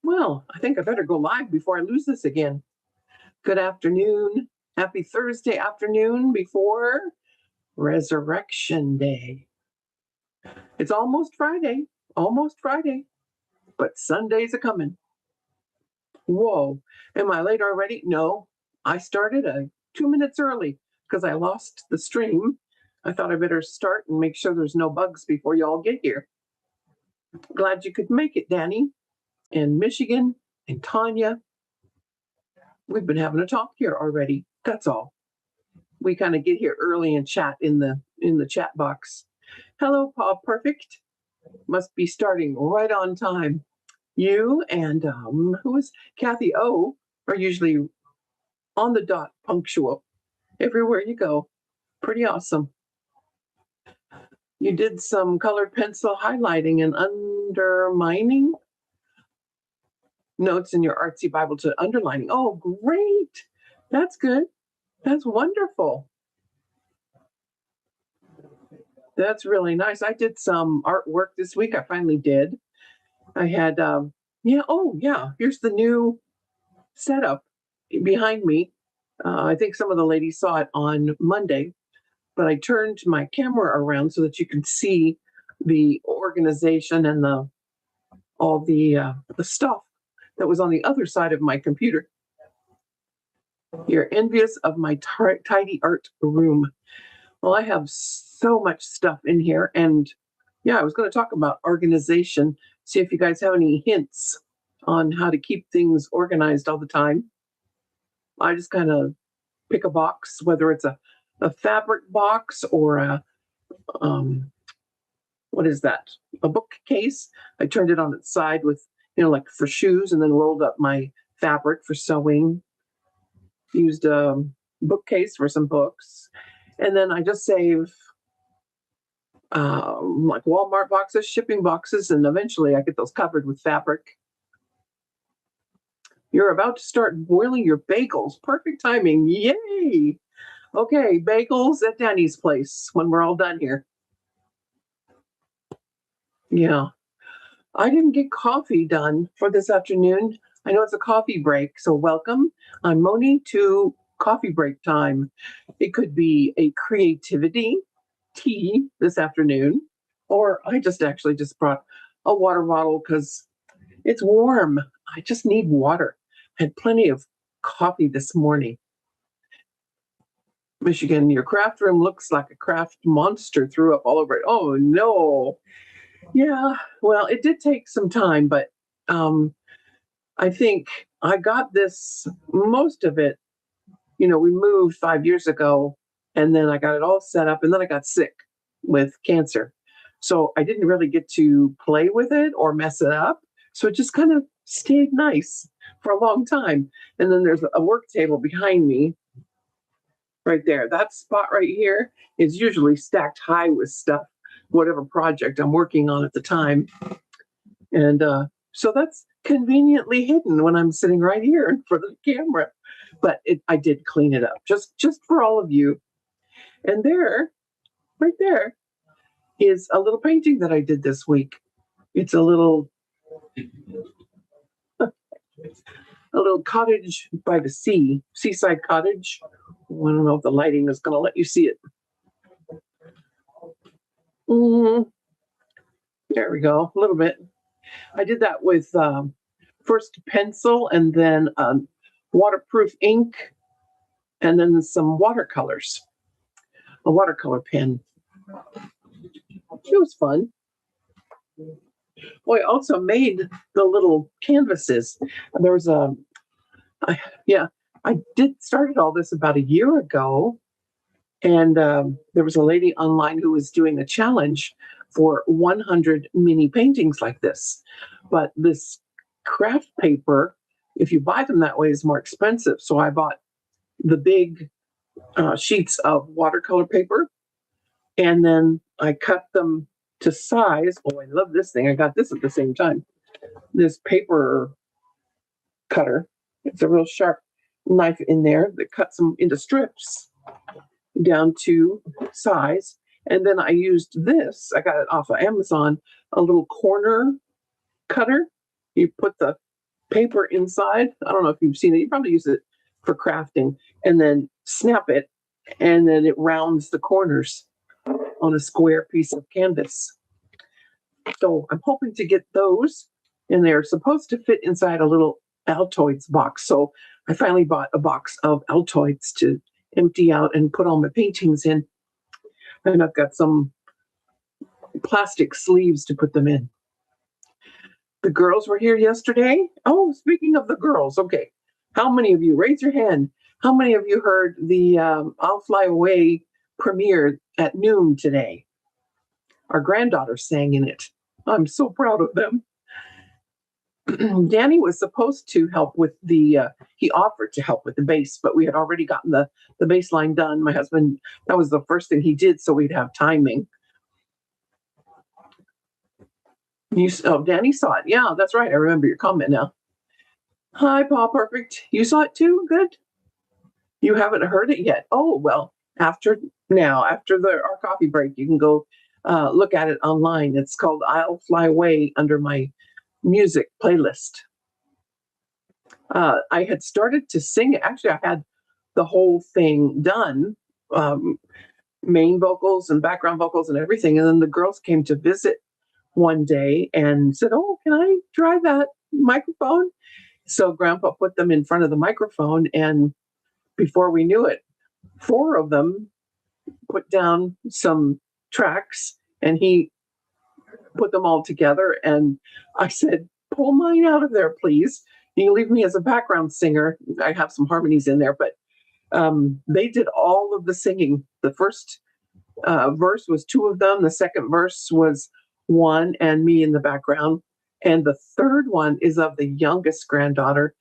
Well, I think I better go live before I lose this again. Good afternoon. Happy Thursday afternoon before Resurrection Day. It's almost Friday, but Sunday's a coming. Whoa, am I late already? No, I started 2 minutes early because I lost the stream. I thought I better start and make sure there's no bugs before you all get here. Glad you could make it, Danny, and Michigan, and Tanya. We've been having a talk here already. That's all. We kind of get here early and chat in the chat box. Hello, Paul Perfect. Must be starting right on time. You and who is Kathy O are usually on the dot, punctual everywhere you go. Pretty awesome. You did some colored pencil highlighting and underlining notes in your artsy Bible to underlining. Oh, great. That's good. That's wonderful. That's really nice. I did some artwork this week. I finally did. I had, here's the new setup behind me. I think some of the ladies saw it on Monday, but I turned my camera around so that you can see the organization and all the stuff that was on the other side of my computer. You're envious of my tidy art room. Well, I have so much stuff in here, and yeah, I was going to talk about organization, see if you guys have any hints on how to keep things organized all the time. I just kind of pick a box, whether it's a fabric box or what is that? A bookcase. I turned it on its side with, like for shoes, and then rolled up my fabric for sewing. Used a bookcase for some books. And then I just save like Walmart boxes, shipping boxes, and eventually I get those covered with fabric. You're about to start boiling your bagels. Perfect timing. Yay! Okay, bagels at Danny's place when we're all done here. Yeah. I didn't get coffee done for this afternoon. I know it's a coffee break, so welcome. I'm Moni to coffee break time. It could be a creativity tea this afternoon, or I just brought a water bottle because it's warm. I just need water. I had plenty of coffee this morning. Michigan, your craft room looks like a craft monster threw up all over it. Oh no. Yeah, well, it did take some time, but I think I got most of it, we moved 5 years ago, and then I got it all set up, and then I got sick with cancer. So I didn't really get to play with it or mess it up. So it just kind of stayed nice for a long time. And then there's a work table behind me right there. That spot right here is usually stacked high with stuff, whatever project I'm working on at the time. And so that's conveniently hidden when I'm sitting right here in front of the camera. But I did clean it up just for all of you. And right there, is a little painting that I did this week. It's a little cottage by the sea, seaside cottage. I don't know if the lighting is going to let you see it. There we go, a little bit. I did that with first pencil and then waterproof ink, and then some watercolors, a watercolor pen. It was fun. Well, I also made the little canvases. There was I started all this about a year ago, and there was a lady online who was doing a challenge for 100 mini paintings like this. But this craft paper, if you buy them that way, is more expensive. So I bought the big sheets of watercolor paper, and then I cut them to size. Oh, I love this thing. I got this at the same time. This paper cutter. It's a real sharp knife in there that cuts them into strips down to size. And then I used this, I got it off of Amazon, a little corner cutter. You put the paper inside. I don't know if you've seen it. You probably use it for crafting, and then snap it, and then it rounds the corners on a square piece of canvas. So I'm hoping to get those, and they're supposed to fit inside a little Altoids box. So I finally bought a box of Altoids to empty out and put all my paintings in. And I've got some plastic sleeves to put them in. The girls were here yesterday. Oh, speaking of the girls, okay. How many of you, raise your hand, how many of you heard the I'll Fly Away premiere at noon today? Our granddaughter sang in it. I'm so proud of them. Danny was supposed to help with he offered to help with the bass, but we had already gotten the bass line done. My husband, that was the first thing he did, so we'd have timing. Danny saw it. Yeah, that's right. I remember your comment now. Hi, Paul Perfect. You saw it too? Good. You haven't heard it yet. Oh, well, after our coffee break, you can go look at it online. It's called I'll Fly Away under my music playlist. I had started to sing it. Actually, I had the whole thing done, main vocals and background vocals and everything. And then the girls came to visit one day and said, "Oh, can I try that microphone?" So Grandpa put them in front of the microphone, and before we knew it, 4 of them put down some tracks, and he put them all together. And I said, "Pull mine out of there, please. You can leave me as a background singer. I have some harmonies in there," but they did all of the singing. The first verse was 2 of them. The second verse was 1 and me in the background. And the third one is of the youngest granddaughter,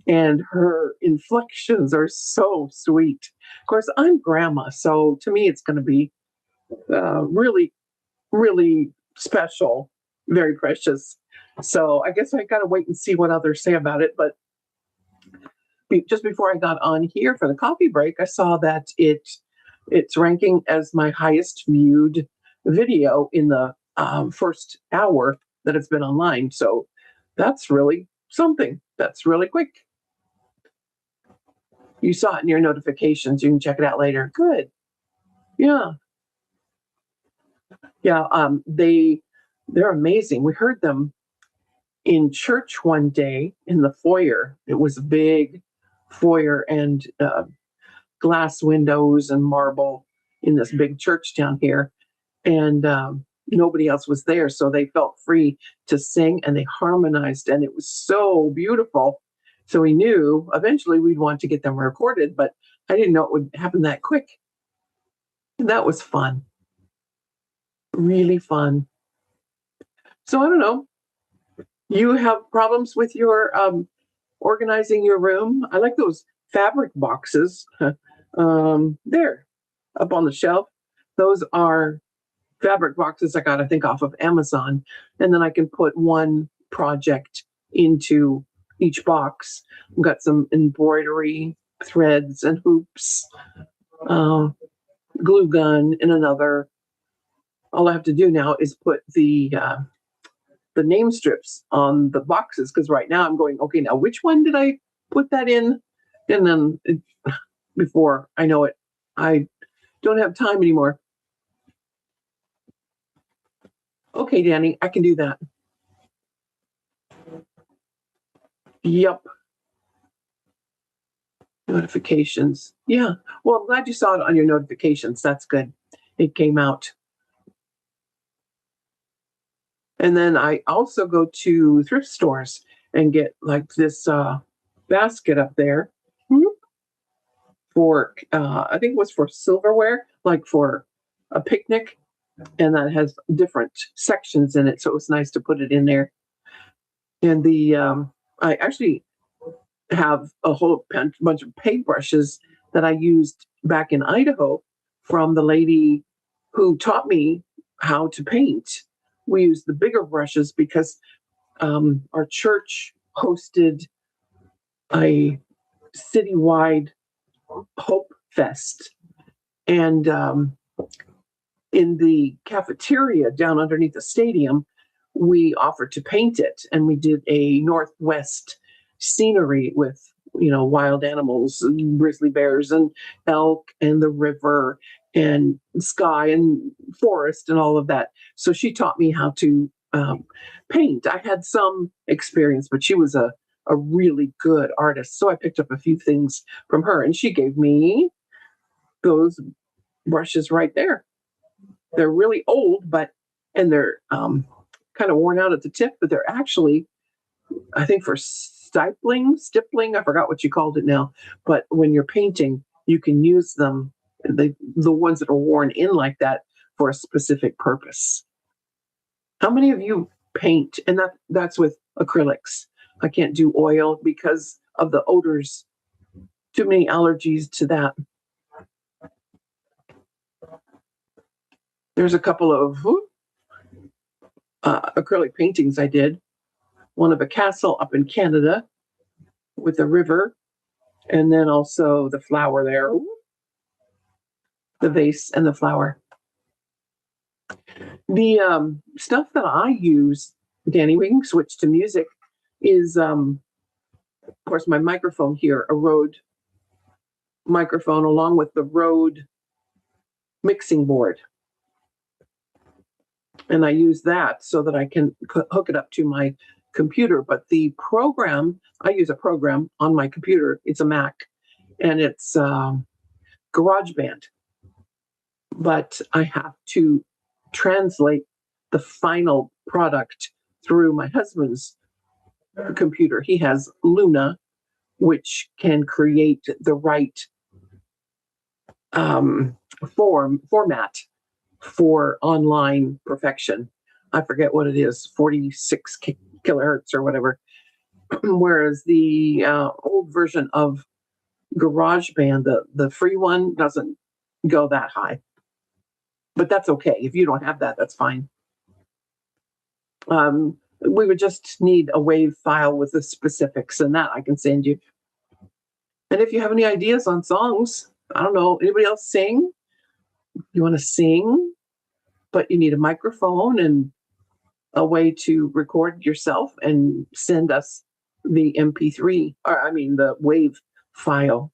and her inflections are so sweet. Of course, I'm grandma, so to me, it's going to be really, really special, very precious. So I guess I got to wait and see what others say about it. But just before I got on here for the coffee break, I saw that it's ranking as my highest viewed video in the first hour that it's been online. So that's really something. That's really quick. You saw it in your notifications. You can check it out later. Good. Yeah. Yeah. They're amazing. We heard them in church one day in the foyer. It was a big foyer and glass windows and marble in this big church down here. And nobody else was there. So they felt free to sing, and they harmonized, and it was so beautiful. So we knew eventually we'd want to get them recorded, but I didn't know it would happen that quick. And that was fun. Really fun. So I don't know. You have problems with your organizing your room? I like those fabric boxes. There, up on the shelf. Those are fabric boxes I got, I think, off of Amazon. And then I can put one project into each box. I've got some embroidery threads and hoops, glue gun in another. All I have to do now is put the name strips on the boxes, because right now I'm going, okay, now which one did I put that in? And then before I know it, I don't have time anymore. Okay, Danny, I can do that. Yep. Notifications. Yeah. Well, I'm glad you saw it on your notifications. That's good. It came out. And then I also go to thrift stores and get like this basket up there for, I think it was for silverware, like for a picnic. And that has different sections in it. So it was nice to put it in there. And I actually have a whole bunch of paintbrushes that I used back in Idaho from the lady who taught me how to paint. We used the bigger brushes because our church hosted a citywide Hope Fest. And in the cafeteria down underneath the stadium, we offered to paint it, and we did a Northwest scenery with, wild animals, and grizzly bears and elk and the river and sky and forest and all of that. So she taught me how to paint. I had some experience, but she was a really good artist. So I picked up a few things from her, and she gave me those brushes right there. They're really old, and they're kind of worn out at the tip, but they're actually, I think, for stippling. I forgot what you called it now. But when you're painting, you can use them, the ones that are worn in like that, for a specific purpose. How many of you paint? And that's with acrylics. I can't do oil because of the odors. Too many allergies to that. There's a couple of acrylic paintings I did. One of a castle up in Canada with a river, and then also the flower there, the vase and the flower. The stuff that I use, Danny, we can switch to music, is, of course, my microphone here, a Rode microphone, along with the Rode mixing board. And I use that so that I can hook it up to my computer. But the program, I use a program on my computer. It's a Mac, and it's GarageBand. But I have to translate the final product through my husband's computer. He has Luna, which can create the right format for online perfection. I forget what it is, 46 kilohertz or whatever. Whereas the old version of GarageBand, the free one, doesn't go that high. But that's okay. If you don't have that, that's fine. We would just need a WAV file with the specifics, and that I can send you. And if you have any ideas on songs, I don't know, anybody else sing? You want to sing, but you need a microphone and a way to record yourself and send us the MP3, or the WAV file.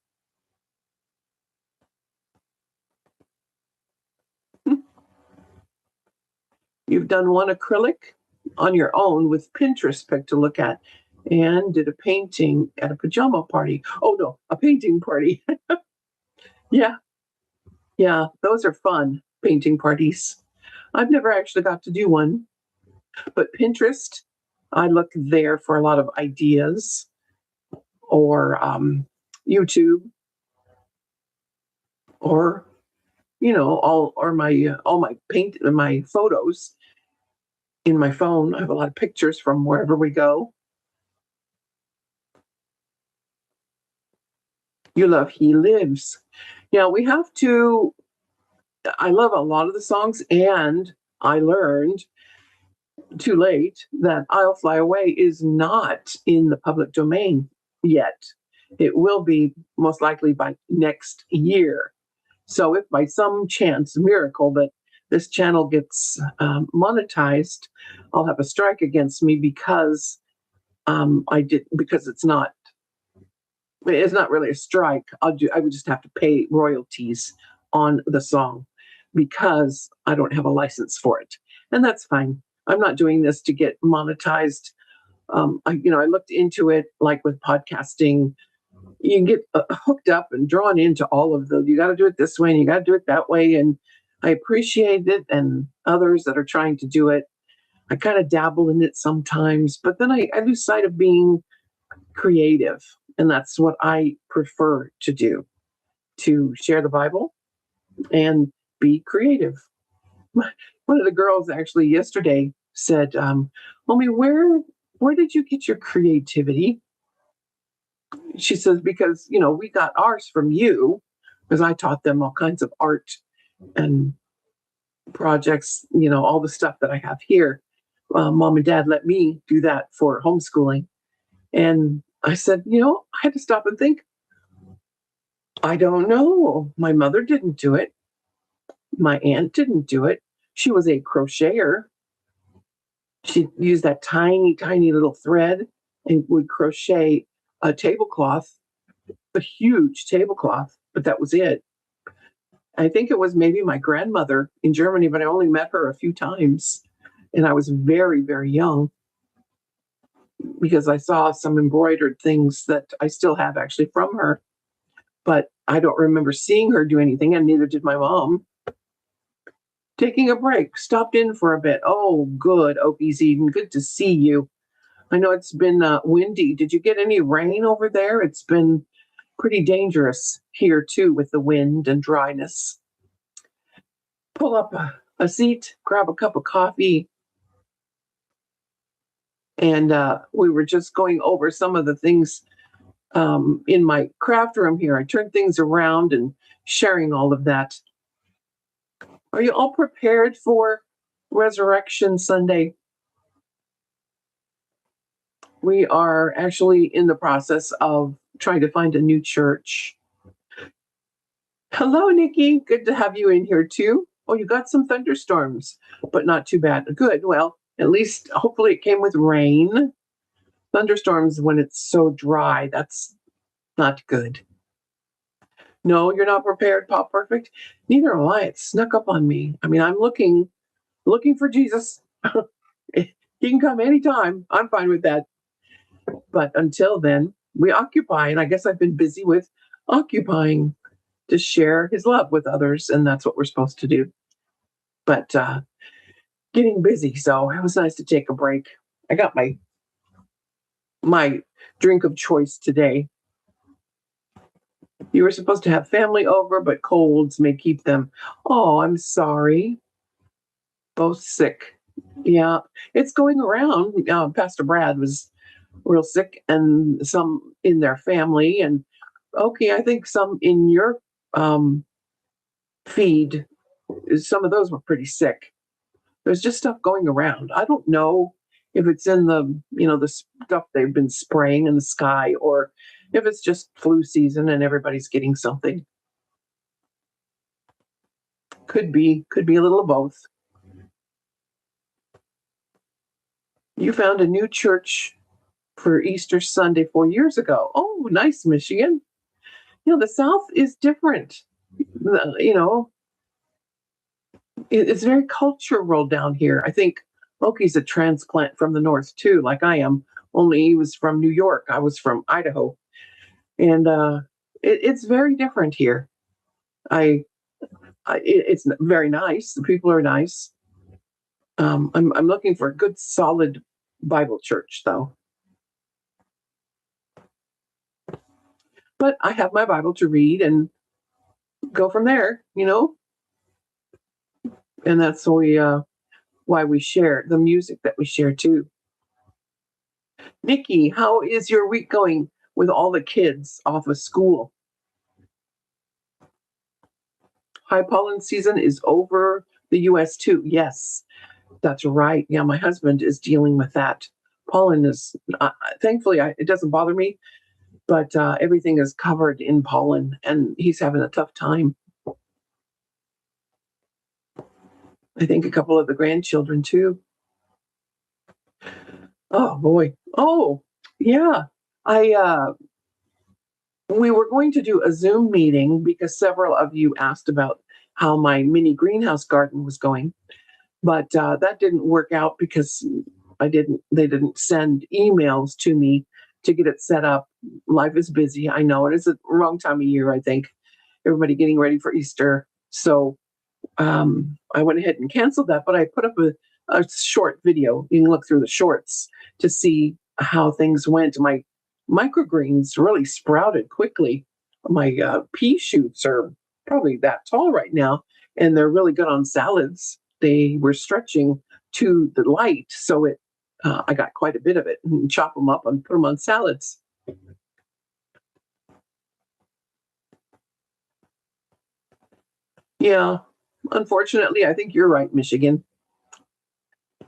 You've done one acrylic on your own with Pinterest pic to look at, and did a painting at a pajama party. Oh no, a painting party. Yeah, those are fun, painting parties. I've never actually got to do one, but Pinterest, I look there for a lot of ideas, or YouTube, or all my my photos in my phone. I have a lot of pictures from wherever we go. You love He Lives. Now we have to. I love a lot of the songs, and I learned too late that I'll Fly Away is not in the public domain yet. It will be most likely by next year. So if by some chance, miracle, that this channel gets monetized, I'll have a strike against me because because it's not really a strike. I would just have to pay royalties on the song because I don't have a license for it, and that's fine. I'm not doing this to get monetized. I looked into it, like with podcasting. You can get hooked up and drawn into all of you got to do it this way and you got to do it that way. And I appreciate it, and others that are trying to do it. I kind of dabble in it sometimes, but then I lose sight of being creative. And that's what I prefer to do, to share the Bible and be creative. One of the girls actually yesterday said, Mommy, where did you get your creativity? She says, because, we got ours from you, because I taught them all kinds of art and projects, all the stuff that I have here. Mom and Dad let me do that for homeschooling. And I said, I had to stop and think. I don't know. My mother didn't do it. My aunt didn't do it. She was a crocheter. She used that tiny, tiny little thread and would crochet a tablecloth, a huge tablecloth, but that was it. I think it was maybe my grandmother in Germany, but I only met her a few times. And I was very, very young because I saw some embroidered things that I still have actually from her. But I don't remember seeing her do anything, and neither did my mom. Taking a break, stopped in for a bit. Oh, good, Opie's Eden. Good to see you. I know it's been windy. Did you get any rain over there? It's been pretty dangerous here, too, with the wind and dryness. Pull up a seat, grab a cup of coffee, and we were just going over some of the things in my craft room here. I turned things around and sharing all of that. Are you all prepared for Resurrection Sunday? We are actually in the process of trying to find a new church. Hello, Nikki. Good to have you in here too. Oh, you got some thunderstorms, but not too bad. Good. Well, at least hopefully it came with rain. Thunderstorms when it's so dry, that's not good. No, you're not prepared, Pop Perfect. Neither am I. It snuck up on me. I mean, I'm looking for Jesus. He can come anytime. I'm fine with that. But until then, we occupy, and I guess I've been busy with occupying to share his love with others, and that's what we're supposed to do. But getting busy, so it was nice to take a break. I got my drink of choice today. You were supposed to have family over, but colds may keep them. Oh, I'm sorry. Both sick. Yeah, it's going around. Pastor Brad was real sick, and some in their family, and okay, I think some in your um, feed. Some of those were pretty sick. There's just stuff going around. I don't know if it's in the stuff they've been spraying in the sky, or if it's just flu season and everybody's getting something. Could be a little of both. You found a new church for Easter Sunday 4 years ago. Oh, nice, Michigan. The South is different. You know, it's very cultural down here. I think Loki's a transplant from the North too, like I am. Only he was from New York. I was from Idaho, and it's very different here. It's very nice. The people are nice. I'm looking for a good, solid Bible church, though. But I have my Bible to read and go from there, and that's why we share the music that we share too. Nikki, how is your week going with all the kids off of school? High pollen season is over the US too. Yes, that's right. Yeah, my husband is dealing with that. Pollen is, thankfully, it doesn't bother me, but everything is covered in pollen, and he's having a tough time. I think a couple of the grandchildren too. Oh boy. Oh yeah. I we were going to do a Zoom meeting because several of you asked about how my mini greenhouse garden was going, but that didn't work out because they didn't send emails to me to get it set up. Life is busy. I know it is the wrong time of year. I think everybody getting ready for Easter. So I went ahead and canceled that, but I put up a short video. You can look through the shorts to see how things went. My microgreens really sprouted quickly. My pea shoots are probably that tall right now, and they're really good on salads. They were stretching to the light, so I got quite a bit of it, and chop them up and put them on salads. Yeah, unfortunately, I think you're right, Michigan.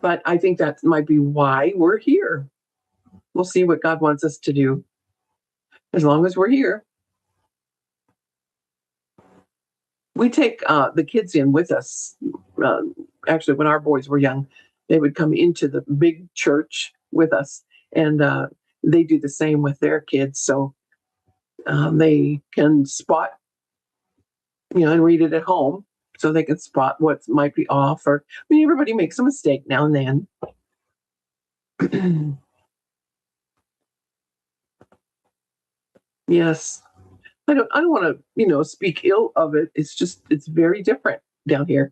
But I think that might be why we're here. We'll see what God wants us to do as long as we're here. We take the kids in with us. Uh, Actually, when our boys were young, they would come into the big church with us, and they do the same with their kids. So they can spot, and read it at home, so they can spot what might be off. Or everybody makes a mistake now and then. Yes, I don't want to speak ill of it. It's very different down here.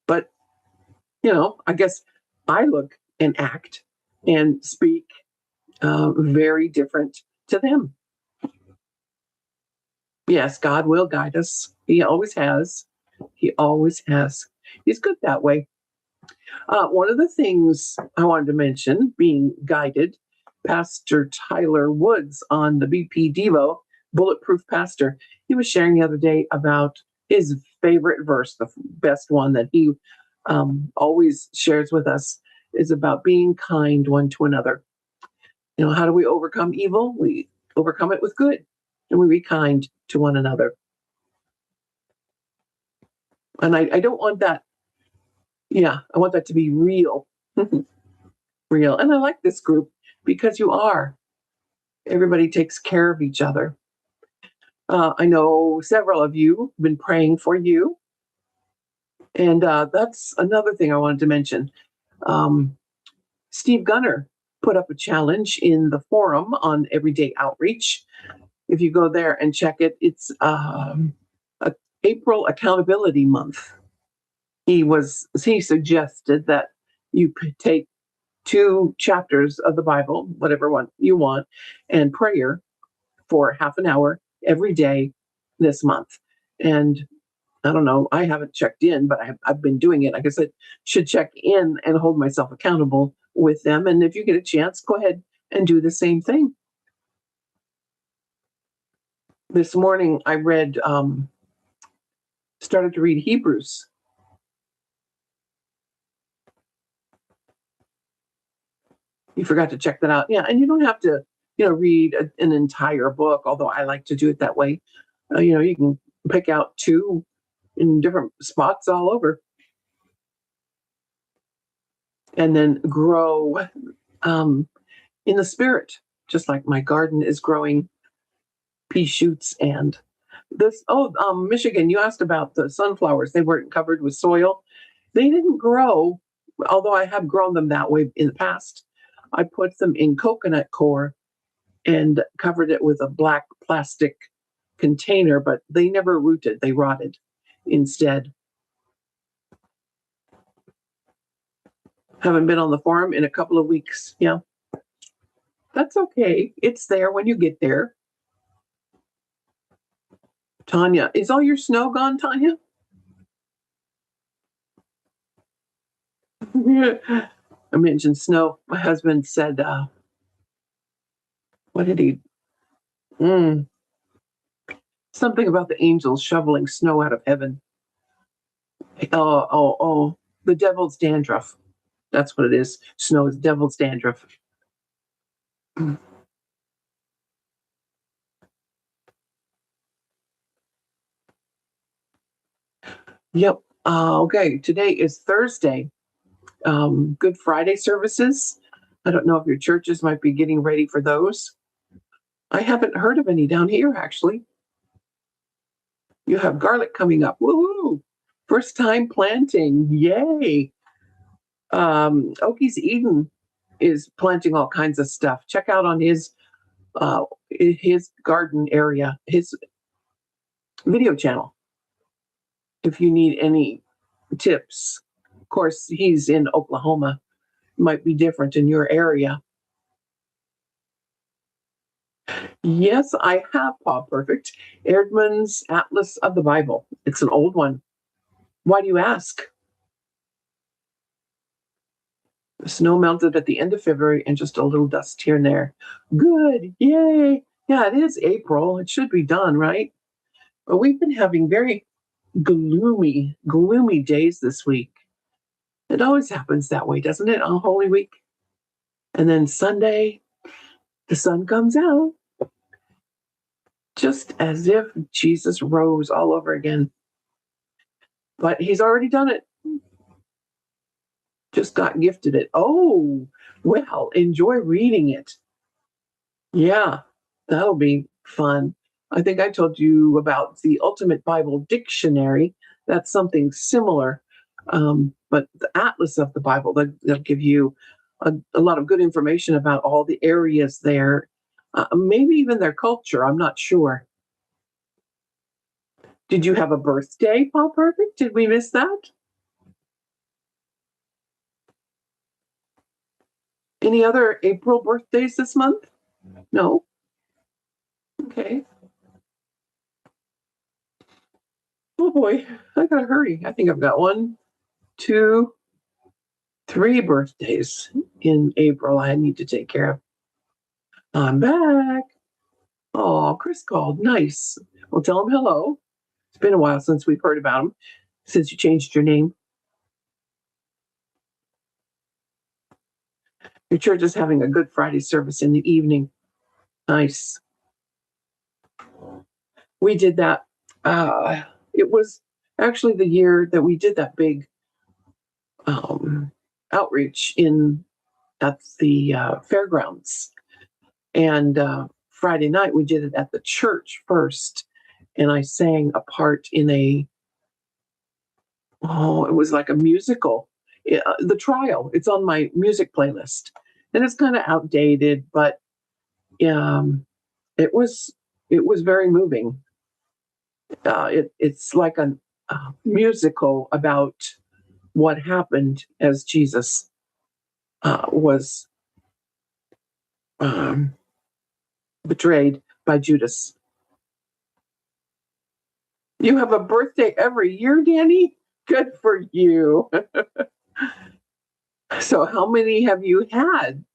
But I guess I look and act and speak very different to them. Yes, God will guide us. He always has. He always has. He's good that way. One of the things I wanted to mention, being guided, Pastor Tyler Woods on the BP Devo, Bulletproof Pastor, he was sharing the other day about his favorite verse, the best one that he always shares with us, is about being kind one to another. How do we overcome evil? We overcome it with good, and we be kind to one another. And I don't want that. Yeah, I want that to be real. Real. And I like this group because you are. Everybody takes care of each other. I know several of you have been praying for you. And that's another thing I wanted to mention. Um, Steve Gunner put up a challenge in the forum on Everyday Outreach. If you go there and check it, it's April Accountability Month. He suggested that you take 2 chapters of the Bible, whatever one you want, and prayer for half an hour every day this month. And I don't know, I haven't checked in, but I've been doing it. I guess I should check in and hold myself accountable with them. And if you get a chance, go ahead and do the same thing. This morning, I started to read Hebrews. You forgot to check that out. Yeah, and you don't have to, read an entire book, although I like to do it that way. You can pick out 2 in different spots all over and then grow in the spirit, just like my garden is growing pea shoots and this. Michigan, you asked about the sunflowers. They weren't covered with soil. They didn't grow, although I have grown them that way in the past. I put them in coconut coir and covered it with a black plastic container, but they never rooted. They rotted instead. Haven't been on the farm in a couple of weeks. Yeah, that's okay. It's there when you get there. Tanya, is all your snow gone, Tanya? I mentioned snow. My husband said, what did he? Mm, Something about the angels shoveling snow out of heaven. Oh, the devil's dandruff. That's what it is. Snow is devil's dandruff. Yep. Okay. Today is Thursday. Good Friday services. I don't know if your churches might be getting ready for those. I haven't heard of any down here, actually. You have garlic coming up. Woohoo! First time planting. Yay. Okies Eden is planting all kinds of stuff. Check out on his garden area, his video channel, if you need any tips. Of course, he's in Oklahoma. Might be different in your area. Yes, I have Paw Perfect, Erdman's Atlas of the Bible. It's an old one. Why do you ask? The snow melted at the end of February and just a little dust here and there. Good. Yay. Yeah, it is April. It should be done, right? But we've been having very gloomy days this week. It always happens that way, doesn't it, on Holy Week? And then Sunday, the sun comes out. Just as if Jesus rose all over again. But he's already done it. Just got gifted it. Oh, well, enjoy reading it. Yeah, that'll be fun. I think I told you about the Ultimate Bible Dictionary. That's something similar. But the Atlas of the Bible, they'll give you a lot of good information about all the areas there, maybe even their culture. I'm not sure. Did you have a birthday, Paul Perfect? Did we miss that? Any other April birthdays this month? No? Okay. Oh boy, I gotta hurry. I think I've got one, two, three birthdays in April I need to take care of. I'm back. Oh, Chris called. Nice. Well, tell him hello. It's been a while since we've heard about him, since you changed your name. Your church is having a Good Friday service in the evening. Nice. We did that. It was actually the year that we did that big um, outreach in at the fairgrounds. And Friday night, we did it at the church first. And I sang a part in it was like a musical. The Trial. It's on my music playlist. And it's kind of outdated, but um, it was very moving. It's like a musical about what happened as Jesus was um, betrayed by Judas. You have a birthday every year, Danny? Good for you. So, how many have you had?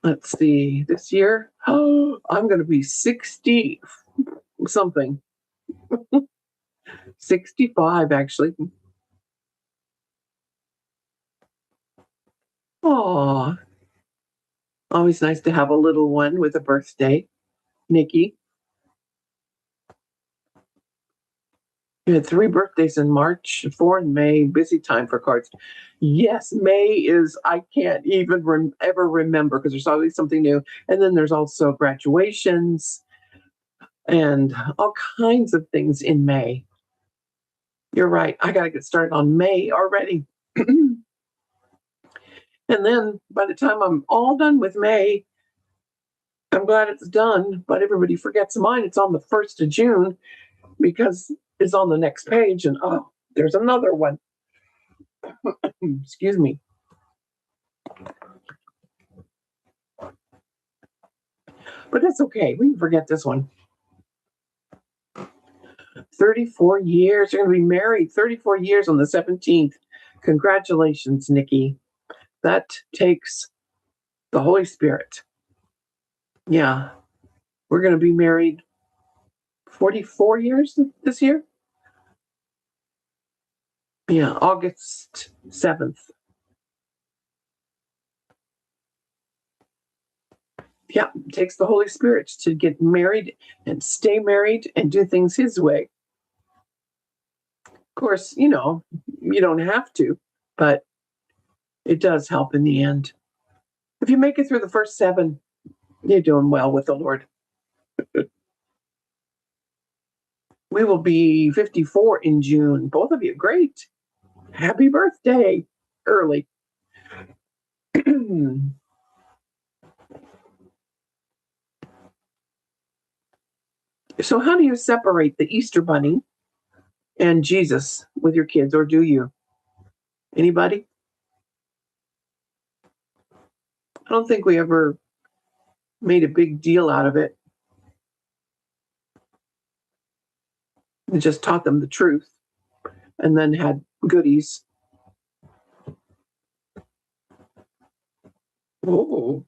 Let's see, this year? Oh, I'm going to be 60 something. 65, actually. Oh, always nice to have a little one with a birthday. Nikki, you had three birthdays in March, four in May. Busy time for cards. Yes, May is, I can't even ever remember because there's always something new. And then there's also graduations and all kinds of things in May. You're right. I got to get started on May already. And then by the time I'm all done with May, I'm glad it's done, but everybody forgets mine. It's on the 1st of June because it's on the next page. And oh, there's another one. Excuse me. But that's okay. We can forget this one. 34 years. You're going to be married 34 years on the 17th. Congratulations, Nikki. That takes the Holy Spirit. Yeah. We're going to be married 44 years this year. Yeah, August 7th. Yeah, it takes the Holy Spirit to get married and stay married and do things His way. Of course, you don't have to, but it does help in the end. If you make it through the first 7, you're doing well with the Lord. We will be 54 in June. Both of you, great. Happy birthday early. So, how do you separate the Easter Bunny and Jesus with your kids, or do you? Anybody? I don't think we ever made a big deal out of it. We just taught them the truth and then had goodies. Oh,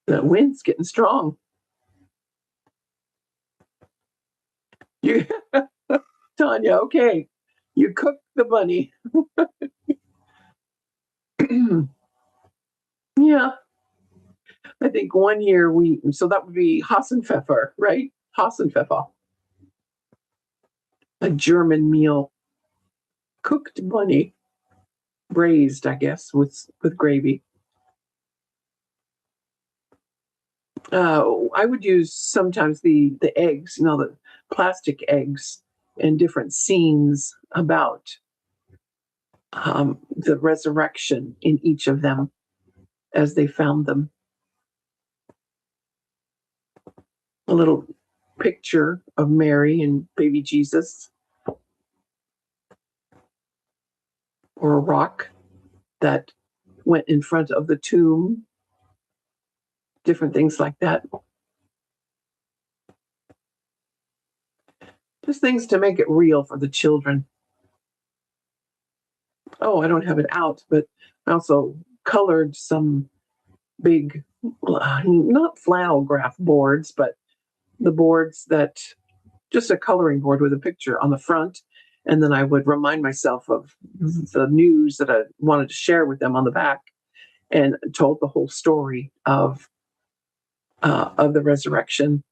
that wind's getting strong. You, Tanya, okay. You cooked the bunny. Yeah. I think one year so that would be Hassenpfeffer, right? Hassenpfeffer, a German meal, cooked bunny, braised, I guess, with gravy. I would use sometimes the eggs, the plastic eggs, and different scenes about the resurrection in each of them as they found them. A little picture of Mary and baby Jesus, or a rock that went in front of the tomb, different things like that. Just things to make it real for the children. Oh, I don't have it out, but I also colored some big, not flannel graph boards, but the boards that just a coloring board with a picture on the front. And then I would remind myself of the news that I wanted to share with them on the back, and told the whole story of the resurrection.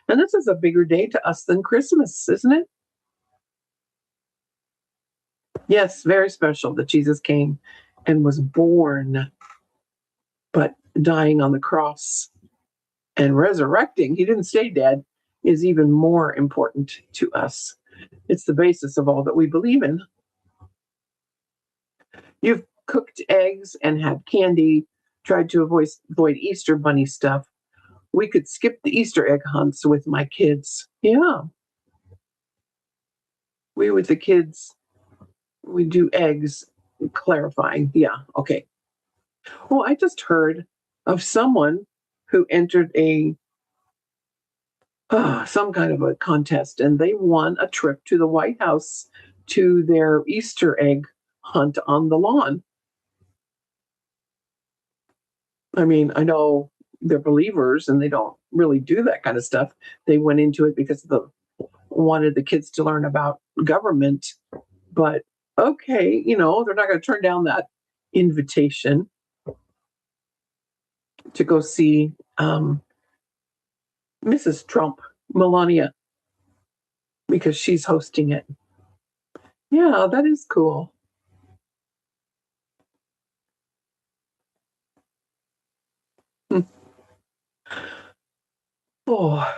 And this is a bigger day to us than Christmas, isn't it? Yes, very special that Jesus came and was born, but dying on the cross and resurrecting, he didn't stay dead, is even more important to us. It's the basis of all that we believe in. You've cooked eggs and had candy, tried to avoid Easter bunny stuff. We could skip the Easter egg hunts with my kids. Yeah. We with the kids, we do eggs, clarifying. Yeah, okay. Well, I just heard of someone who entered a some kind of a contest, and they won a trip to the White House to their Easter egg hunt on the lawn. I mean, I know they're believers and they don't really do that kind of stuff. They went into it because wanted the kids to learn about government, but okay, they're not going to turn down that invitation to go see Mrs. Trump, Melania, because she's hosting it. Yeah, that is cool. Hmm. Oh,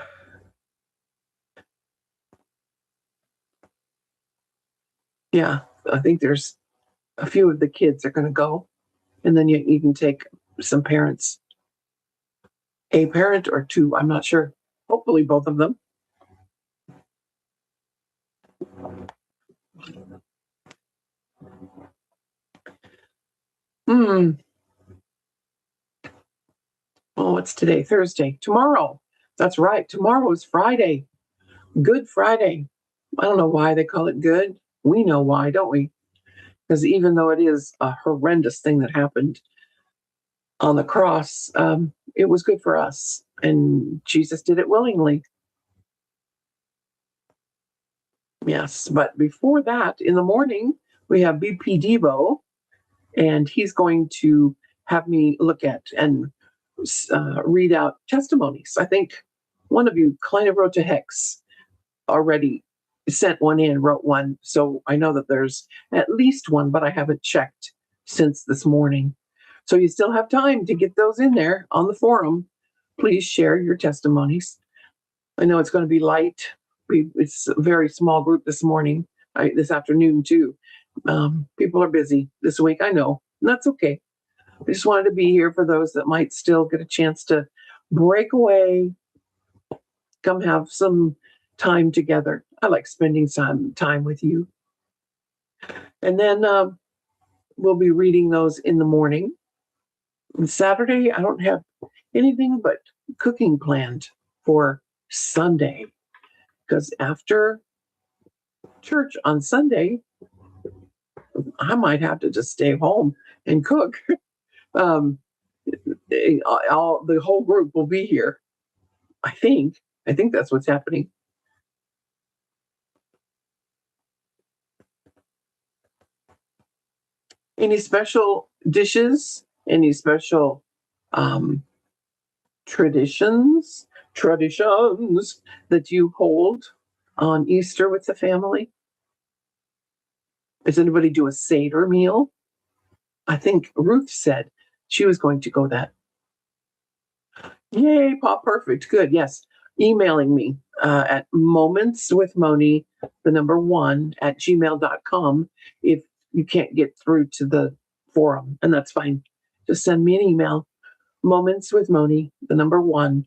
yeah. I think there's a few of the kids are going to go, and then you can take some parents, a parent or two. I'm not sure. Hopefully, both of them. Hmm. Oh, what's today? Thursday. Tomorrow. That's right. Tomorrow is Friday. Good Friday. I don't know why they call it good. We know why, don't we? Because even though it is a horrendous thing that happened on the cross, it was good for us. And Jesus did it willingly. Yes. But before that, in the morning, we have BP Devo, and he's going to have me look at and read out testimonies. I think one of you, Kleine Rote Hex, already sent one in, wrote one. So I know that there's at least one, but I haven't checked since this morning. So you still have time to get those in there on the forum. Please share your testimonies. I know it's going to be light. It's a very small group this morning, this afternoon too. People are busy this week, I know, and that's okay. I just wanted to be here for those that might still get a chance to break away, come have some time together. I like spending some time with you. And then we'll be reading those in the morning. On Saturday, I don't have anything but cooking planned for Sunday, because after church on Sunday, I might have to just stay home and cook. um, the whole group will be here. I think. I think that's what's happening. Any special dishes? Any special traditions that you hold on Easter with the family? Does anybody do a Seder meal? I think Ruth said she was going to go that. Yay, Pop Perfect. Good. Yes. Emailing me at momentswithmoni, the number 1 at gmail.com if you can't get through to the forum. And that's fine. Just send me an email, momentswithmoni, the number 1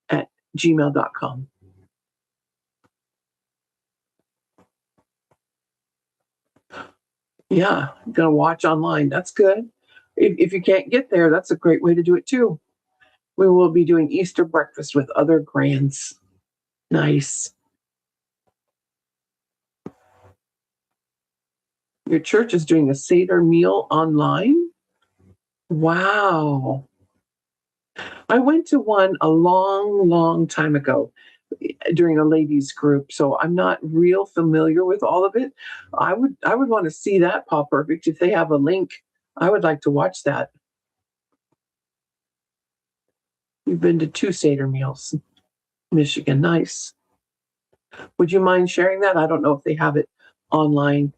at gmail.com. Yeah, I'm going to watch online. That's good. If you can't get there, that's a great way to do it too. We will be doing Easter breakfast with other grands. Nice. Your church is doing a Seder meal online? Wow. I went to one a long, long time ago during a ladies group, so I'm not real familiar with all of it. I would want to see that, Pop Perfect. If they have a link, I would like to watch that. You've been to 2 Seder meals. Michigan, nice. Would you mind sharing that? I don't know if they have it online.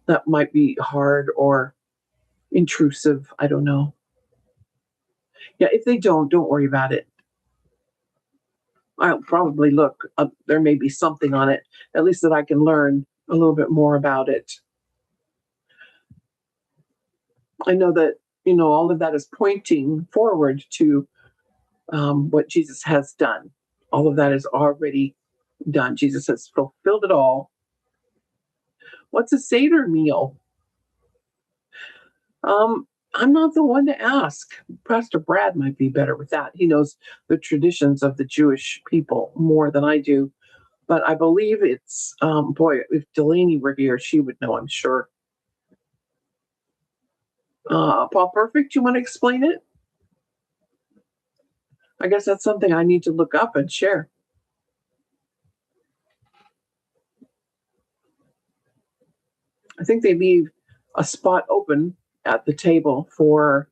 That might be hard or intrusive. I don't know. Yeah, if they don't worry about it. I'll probably look. There may be something on it, at least that I can learn a little bit more about it. I know that, all of that is pointing forward to what Jesus has done. All of that is already done. Jesus has fulfilled it all. What's a Seder meal? I'm not the one to ask. Pastor Brad might be better with that. He knows the traditions of the Jewish people more than I do. But I believe it's, if Delaney were here, she would know, I'm sure. Paul Perfect, you want to explain it? I guess that's something I need to look up and share. I think they leave a spot open at the table for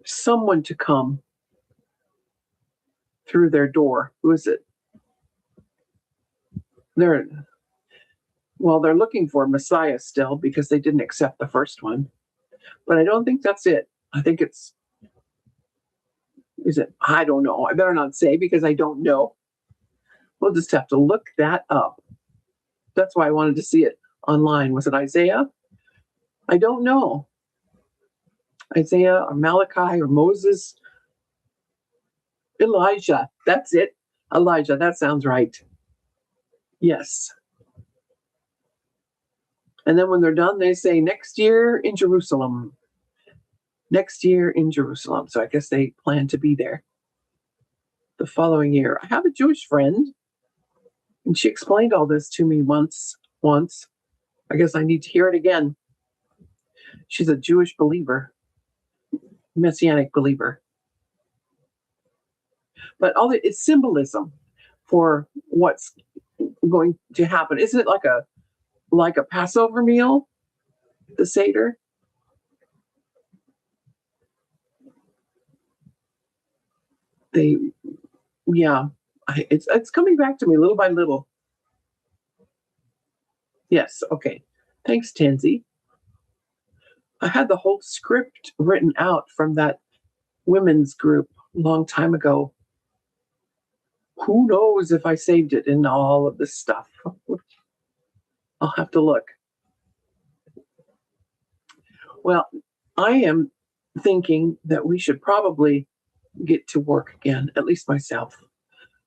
someone to come through their door. Who is it? They're looking for Messiah still because they didn't accept the first one. But I don't think that's it. I think is it? I don't know. I better not say because I don't know. We'll just have to look that up. That's why I wanted to see it online. Was it Isaiah? I don't know. Isaiah or Malachi or Moses. Elijah. That's it. Elijah. That sounds right. Yes. And then when they're done, they say, next year in Jerusalem. Next year in Jerusalem. So I guess they plan to be there the following year. I have a Jewish friend, and she explained all this to me once. I guess I need to hear it again. She's a Jewish believer, Messianic believer. But it's symbolism for what's going to happen. Isn't it like a Passover meal, the Seder? It's coming back to me little by little. Yes, okay. Thanks, Tansy. I had the whole script written out from that women's group a long time ago. Who knows if I saved it in all of this stuff? I'll have to look. Well, I am thinking that we should probably get to work again, at least myself.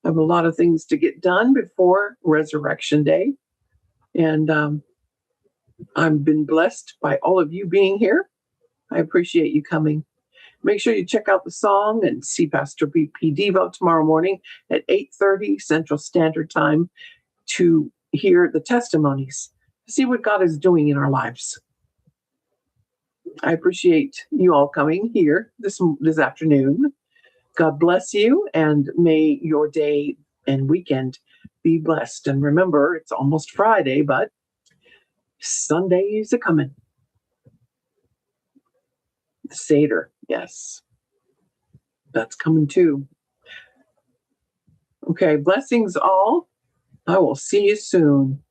I have a lot of things to get done before Resurrection Day. And I've been blessed by all of you being here. I appreciate you coming. Make sure you check out the song and see Pastor BP Devo tomorrow morning at 8:30 Central Standard Time to hear the testimonies, see what God is doing in our lives. I appreciate you all coming here this afternoon. God bless you, and may your day and weekend be blessed. And remember, it's almost Friday, but Sunday's a coming. Seder, yes. That's coming too. Okay, blessings all. I will see you soon,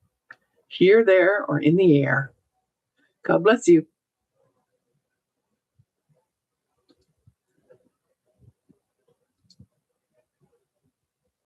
here, there, or in the air. God bless you.